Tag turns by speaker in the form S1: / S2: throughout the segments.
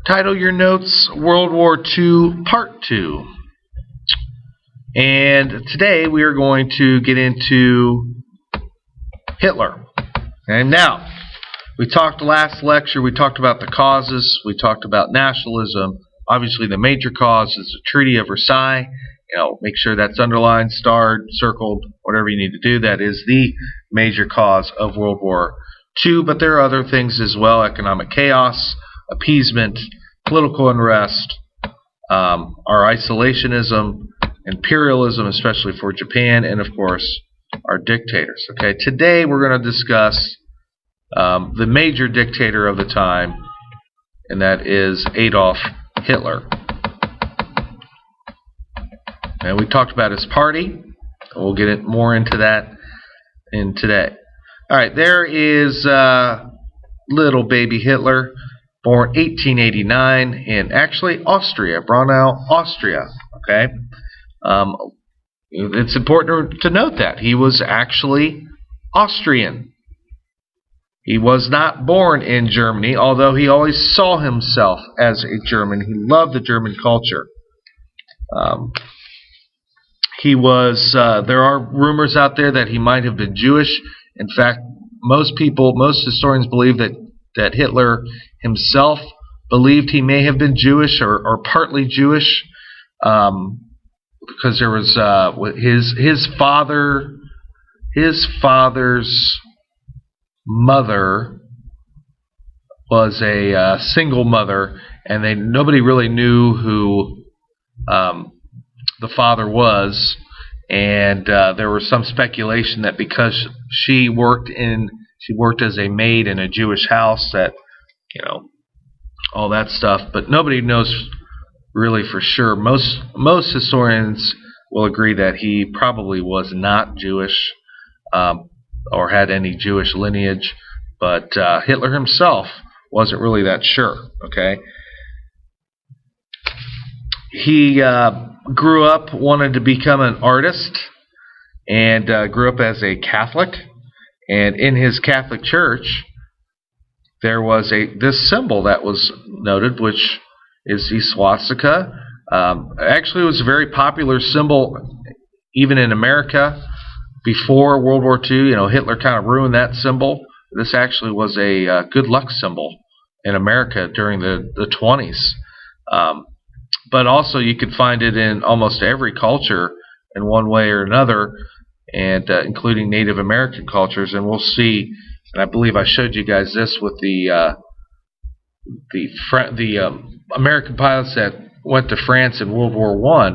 S1: Title your notes, World War II Part II. And today we are going to get into Hitler. And now, we talked last lecture, we talked about the causes, we talked about nationalism. Obviously the major cause is the Treaty of Versailles. Make sure that's underlined, starred, circled, whatever you need to do. That is the major cause of World War II. But there are other things as well: economic chaos, appeasement, political unrest, our isolationism, imperialism, especially for Japan, and of course our dictators. Okay, today we're going to discuss the major dictator of the time, and that is Adolf Hitler. And we talked about his party. We'll get more into that in today. All right, there is little baby Hitler, born 1889 in actually Austria, Braunau, Austria. Okay, it's important to note that he was actually Austrian. He was not born in Germany, although he always saw himself as a German. He loved the German culture. He was. There are rumors out there that he might have been Jewish. In fact, most historians believe that Hitler himself believed he may have been Jewish or partly Jewish, because there was his father's mother was a single mother, and nobody really knew who the father was, and there was some speculation that because she worked as a maid in a Jewish house, that all that stuff, but nobody knows really for sure. Most historians will agree that he probably was not Jewish or had any Jewish lineage, but Hitler himself wasn't really that sure. Okay, he grew up, wanted to become an artist, and grew up as a Catholic. And in his Catholic church, there was this symbol that was noted, which is the swastika. Actually, it was a very popular symbol even in America before World War II. Hitler kind of ruined that symbol. This actually was a good luck symbol in America during the 20s. But also you could find it in almost every culture in one way or another, and including Native American cultures. And we'll see, and I believe I showed you guys this with the American pilots that went to France in World War I,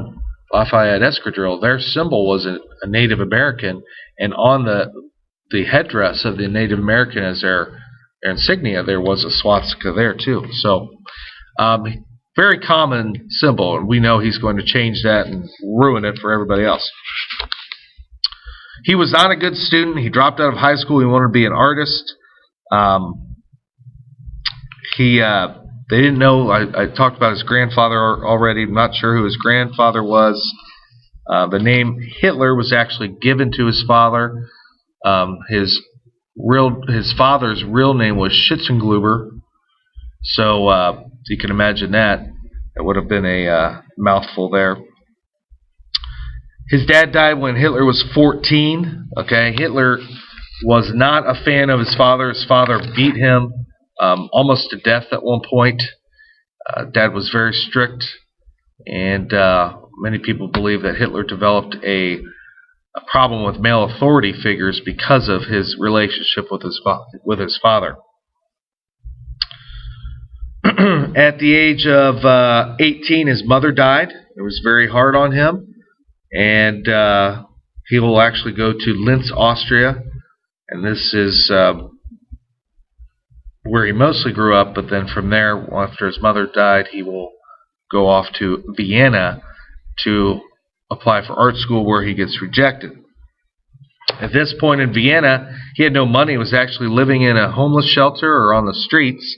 S1: Lafayette Escadrille. Their symbol was a Native American, and on the headdress of the Native American as their insignia, there was a swastika there too. So very common symbol, and we know he's going to change that and ruin it for everybody else. He was not a good student. He dropped out of high school. He wanted to be an artist. They didn't know. I talked about his grandfather already. I'm not sure who his grandfather was. The name Hitler was actually given to his father. His father's real name was Schitzengluber. So you can imagine that. It would have been a mouthful there. His dad died when Hitler was 14. Okay, Hitler was not a fan of his father. His father beat him almost to death at one point. Dad was very strict, and many people believe that Hitler developed a problem with male authority figures because of his relationship with his father. At the age of 18, his mother died. It was very hard on him, and he will actually go to Linz, Austria, and this is where he mostly grew up. But then from there, after his mother died, he will go off to Vienna to apply for art school, where he gets rejected. At this point in Vienna, he had no money. He was actually living in a homeless shelter or on the streets.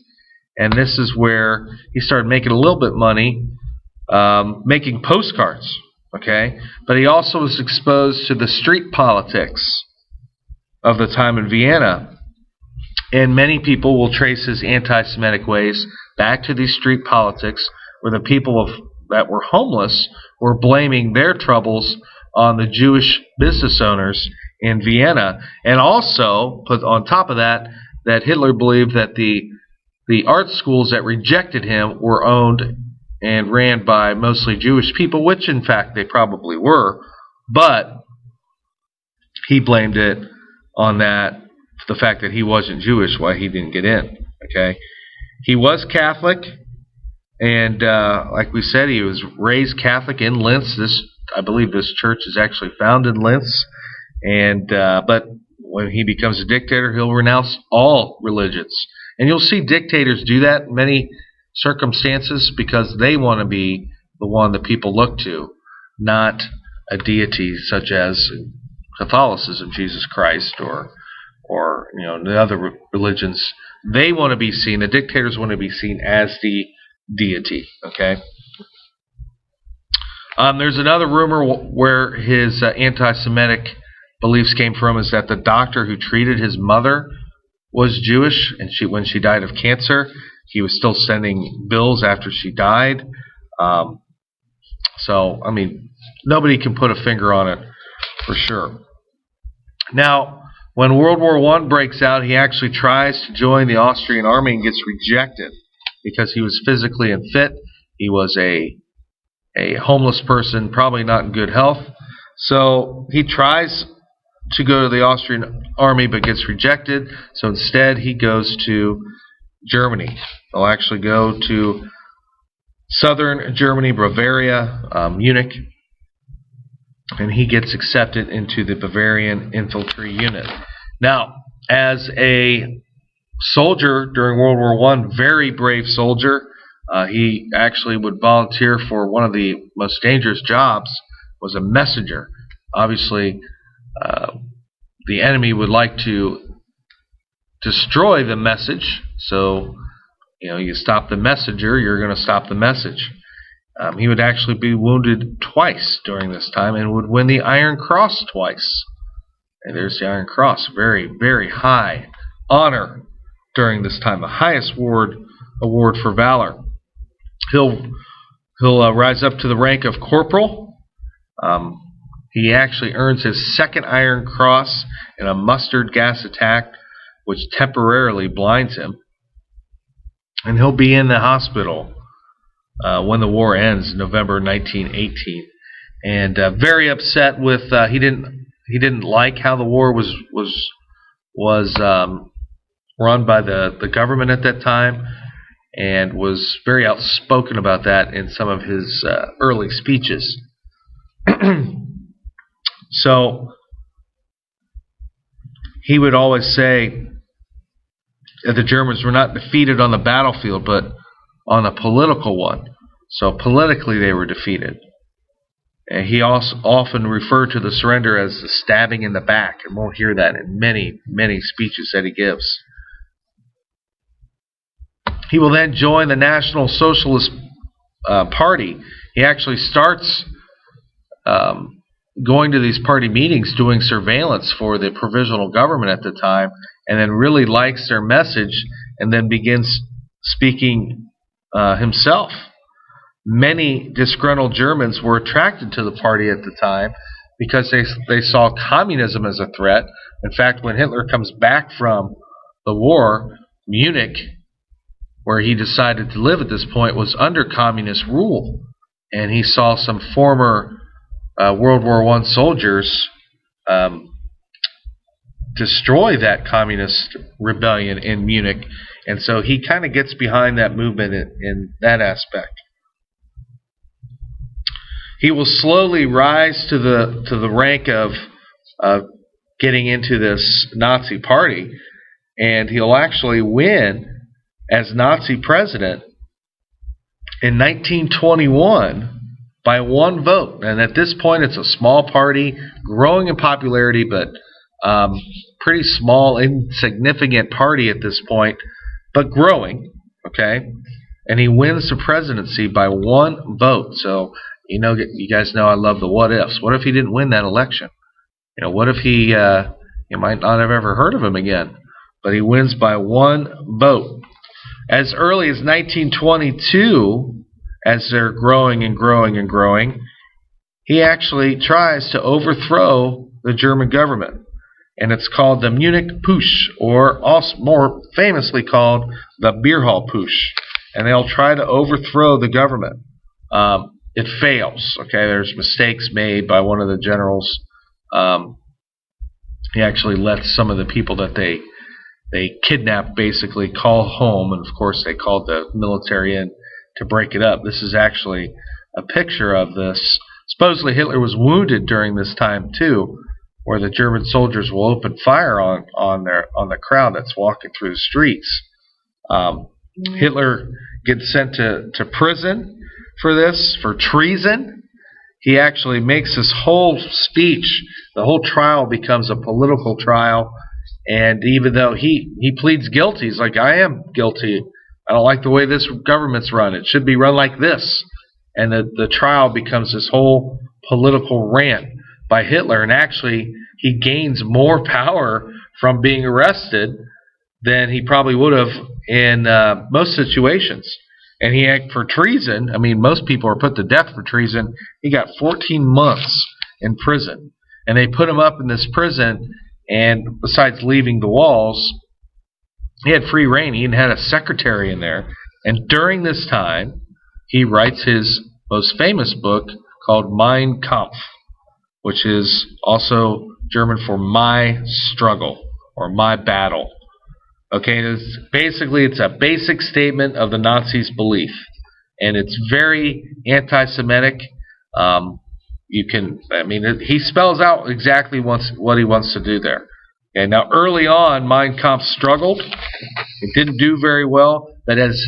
S1: And this is where he started making a little bit of money, making postcards. Okay, but he also was exposed to the street politics of the time in Vienna, And many people will trace his anti-Semitic ways back to these street politics, where the people that were homeless were blaming their troubles on the Jewish business owners in Vienna. And also, put on top of that, that Hitler believed that the art schools that rejected him were owned and ran by mostly Jewish people, which in fact they probably were, but he blamed it on the fact that he wasn't Jewish, why he didn't get in. Okay, he was Catholic, and like we said, he was raised Catholic in Linz. I believe this church is actually found in Linz, and but when he becomes a dictator, he'll renounce all religions. And you'll see dictators do that in many circumstances because they want to be the one that people look to, not a deity such as Catholicism, Jesus Christ, or the other religions. They want to be seen, the dictators want to be seen as the deity. Okay. There's another rumor where his anti-Semitic beliefs came from, is that the doctor who treated his mother was Jewish, and when she died of cancer, he was still sending bills after she died. So, I mean, nobody can put a finger on it for sure. Now, when World War I breaks out, he actually tries to join the Austrian army and gets rejected because he was physically unfit. He was a homeless person, probably not in good health. So he tries to go to the Austrian army but gets rejected. So instead he goes to Germany. He'll actually go to southern Germany, Bavaria, Munich, and he gets accepted into the Bavarian infantry unit. Now, as a soldier during World War I, very brave soldier, he actually would volunteer for one of the most dangerous jobs, was a messenger. Obviously, the enemy would like to destroy the message, so you stop the messenger, you're going to stop the message. He would actually be wounded twice during this time and would win the Iron Cross twice. And there's the Iron Cross, very, very high honor during this time, the highest award for valor. He'll rise up to the rank of corporal. He actually earns his second Iron Cross in a mustard gas attack, which temporarily blinds him. And he'll be in the hospital when the war ends, November 1918. And very upset with, he didn't like how the war was run by the government at that time, and was very outspoken about that in some of his early speeches. So he would always say that the Germans were not defeated on the battlefield, but on a political one. So politically they were defeated. And he also often referred to the surrender as the stabbing in the back, and we'll hear that in many, many speeches that he gives. He will then join the National Socialist Party. He actually starts going to these party meetings, doing surveillance for the provisional government at the time, and then really likes their message, and then begins speaking himself. Many disgruntled Germans were attracted to the party at the time because they saw communism as a threat. In fact, when Hitler comes back from the war, Munich, where he decided to live at this point, was under communist rule. And he saw some former World War I soldiers destroy that communist rebellion in Munich. And so he kind of gets behind that movement in that aspect. He will slowly rise to the rank of getting into this Nazi party, and he'll actually win as Nazi president in 1921 by one vote. And at this point, it's a small party, growing in popularity, but pretty small, insignificant party at this point, but growing. Okay, and he wins the presidency by one vote. So you guys know I love the what ifs. What if he didn't win that election? What if you might not have ever heard of him again? but he wins by 1 vote. As early as 1922, as they're growing and growing and growing, he actually tries to overthrow the German government. And it's called the Munich Push, or also more famously called the Beer Hall Push. And they'll try to overthrow the government. It fails. Okay, there's mistakes made by one of the generals. He actually lets some of the people that they kidnapped basically call home, and of course they called the military in to break it up. This is actually a picture of this. Supposedly Hitler was wounded during this time too, where the German soldiers will open fire on the crowd that's walking through the streets. Hitler gets sent to prison for this, for treason. He actually makes this whole speech. The whole trial becomes a political trial, and even though he pleads guilty, he's like, I am guilty. I don't like the way this government's run. It should be run like this. And the trial becomes this whole political rant by Hitler, and actually he gains more power from being arrested than he probably would have in most situations. And he acted for treason. I mean, most people are put to death for treason. He got 14 months in prison. And they put him up in this prison, and besides leaving the walls, he had free reign. He even had a secretary in there. And during this time, he writes his most famous book called Mein Kampf, which is also German for my struggle or my battle. Okay, it's a basic statement of the Nazis' belief, and it's very anti-Semitic. He spells out exactly what he wants to do there. Okay, now early on, Mein Kampf struggled. It didn't do very well, but as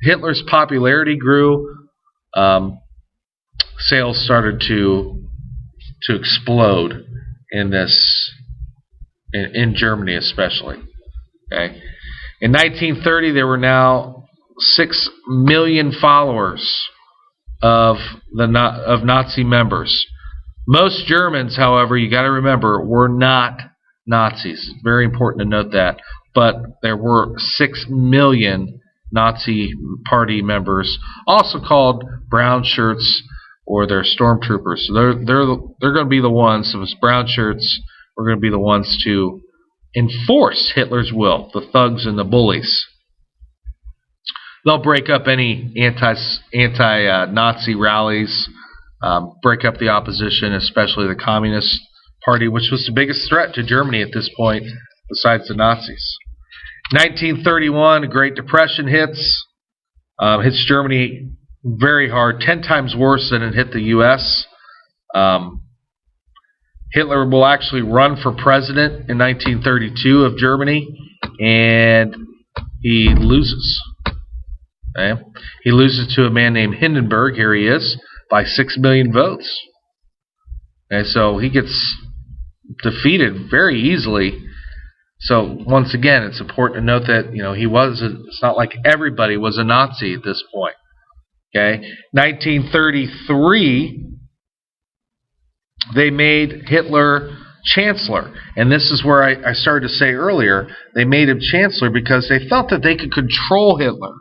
S1: Hitler's popularity grew, sales started to explode in Germany especially. Okay. In 1930, there were now 6 million followers of Nazi members. Most Germans, however, you got to remember, were not Nazis. It's very important to note that. But there were 6 million Nazi party members, also called brown shirts, or they're stormtroopers. So they're going to be the ones. So it's brown shirts. We're going to be the ones to enforce Hitler's will, the thugs and the bullies. They'll break up any anti-Nazi rallies, break up the opposition, especially the Communist Party, which was the biggest threat to Germany at this point, besides the Nazis. 1931, the Great Depression hits Germany very hard, 10 times worse than it hit the U.S. Hitler will actually run for president in 1932 of Germany, and he loses. Okay? He loses to a man named Hindenburg, here he is, by 6 million votes. Okay, so he gets defeated very easily. So once again, it's important to note that it's not like everybody was a Nazi at this point. Okay, 1933. They made Hitler chancellor. And this is where I started to say earlier, they made him chancellor because they felt that they could control Hitler.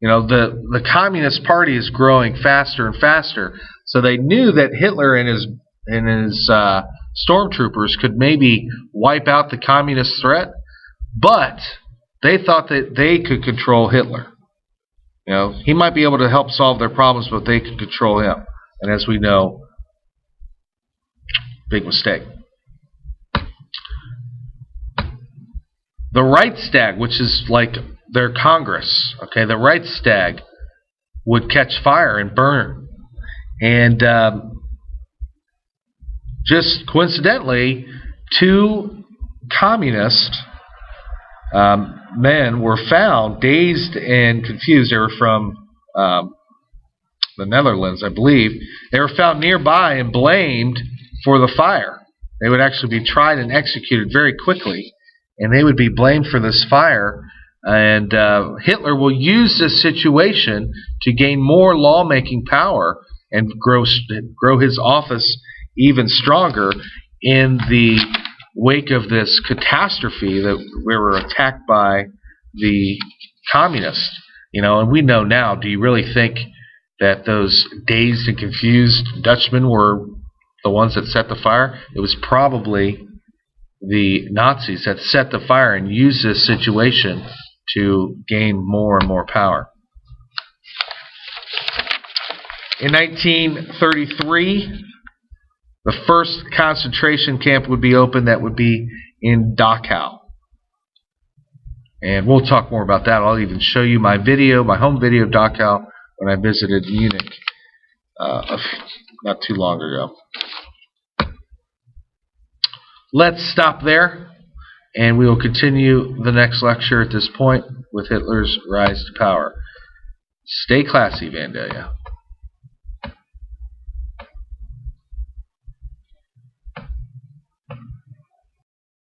S1: The Communist Party is growing faster and faster. So they knew that Hitler and his stormtroopers could maybe wipe out the communist threat, but they thought that they could control Hitler. He might be able to help solve their problems, but they could control him. And as we know, big mistake. The Reichstag, which is like their Congress, okay, the Reichstag would catch fire and burn. And just coincidentally, 2 communist men were found dazed and confused. They were from the Netherlands, I believe. They were found nearby and blamed for the fire. They would actually be tried and executed very quickly, and they would be blamed for this fire. And Hitler will use this situation to gain more lawmaking power and grow his office even stronger in the wake of this catastrophe that we were attacked by the communists. And we know now, do you really think that those dazed and confused Dutchmen were the ones that set the fire? It was probably the Nazis that set the fire and used this situation to gain more and more power. In 1933, the first concentration camp would be opened. That would be in Dachau. And we'll talk more about that. I'll even show you my home video of Dachau when I visited Munich not too long ago. Let's stop there, and we will continue the next lecture at this point with Hitler's rise to power. Stay classy, Vandalia.